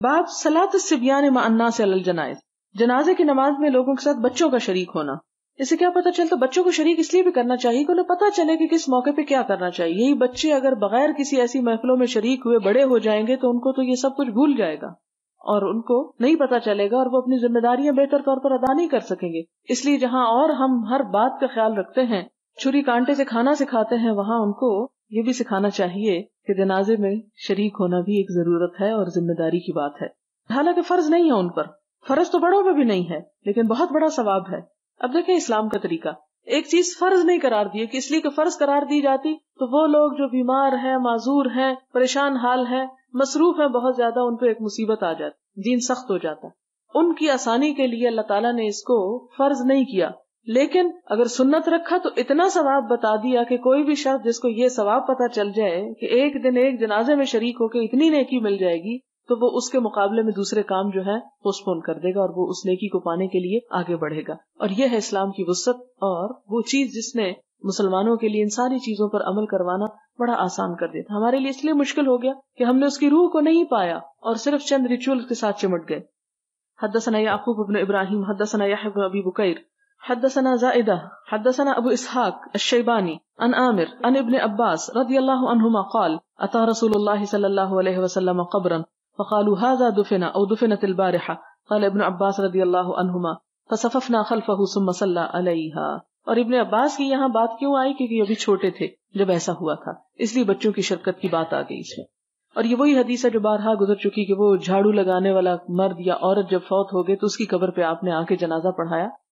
باب صلاۃ الصبیان مع الناس علی الجنائز، جنازے کی نماز میں لوگوں کے ساتھ بچوں کا شریک ہونا. اس سے کیا پتہ چلتا؟ بچوں کو شریک اس لیے بھی کرنا چاہیے کہ انہیں پتہ چلے کہ کس موقع پہ کیا کرنا چاہیے. یہی بچے اگر بغیر کسی ایسی محفلوں میں شریک ہوئے بڑے ہو جائیں گے تو ان کو تو یہ سب کچھ بھول جائے گا اور ان کو نہیں پتہ چلے گا اور وہ اپنی ذمہ داریاں بہتر طور پر ادا نہیں کر سکیں گے. اس لیے جہاں اور ہم ہر بات کا خیال رکھتے ہیں، چھری کانٹے سے کھانا سکھاتے ہیں، وہاں ان کو یہ بھی سکھانا چاہیے کہ جنازے میں شریک ہونا بھی ایک ضرورت ہے اور ذمہ داری کی بات ہے. حالانکہ فرض نہیں ہے ان پر، فرض تو بڑوں پہ بھی نہیں ہے، لیکن بہت بڑا ثواب ہے. اب دیکھیں اسلام کا طریقہ، ایک چیز فرض نہیں قرار دی کہ اس لیے کہ فرض قرار دی جاتی تو وہ لوگ جو بیمار ہیں، معذور ہیں، پریشان حال ہیں، مصروف ہیں بہت زیادہ، ان پہ ایک مصیبت آ جاتی، دین سخت ہو جاتا. ان کی آسانی کے لیے اللہ تعالیٰ نے اس کو فرض نہیں کیا، لیکن اگر سنت رکھا تو اتنا ثواب بتا دیا کہ کوئی بھی شخص جس کو یہ ثواب پتہ چل جائے کہ ایک دن ایک جنازے میں شریک ہو کے اتنی نیکی مل جائے گی تو وہ اس کے مقابلے میں دوسرے کام جو ہے پوسٹ پون کر دے گا اور وہ اس نیکی کو پانے کے لیے آگے بڑھے گا. اور یہ ہے اسلام کی وسعت اور وہ چیز جس نے مسلمانوں کے لیے ان ساری چیزوں پر عمل کروانا بڑا آسان کر دیتا. ہمارے لیے اس لیے مشکل ہو گیا کہ ہم نے اس کی روح کو نہیں پایا اور صرف چند ریچول کے ساتھ چمٹ گئے. حدثنا یعقوب بن ابراہیم حدثنا یحیی بن ابی بکیر حدثنا زائدہ حدثنا ابو اسحاق الشیبانی عن عامر عن ابن عباس رضی اللہ عنہما قال اتى رسول اللہ صلی اللہ علیہ وسلم قبرا فقالوا هذا دفن او دفنت البارحة قال ابن عباس رضی اللہ عنہما فصففنا خلفه ثم صلى عليها. اور ابن عباس کی یہاں بات کیوں آئی؟ کیونکہ یہ ابھی چھوٹے تھے جب ایسا ہوا تھا، اس لیے بچوں کی شرکت کی بات آ گئی اس میں. اور یہ وہی حدیث ہے جو بارہا گزر چکی کہ وہ جھاڑو لگانے والا مرد یا عورت جب فوت ہو گئے تو اس کی قبر پہ آپ نے آ کے جنازہ پڑھایا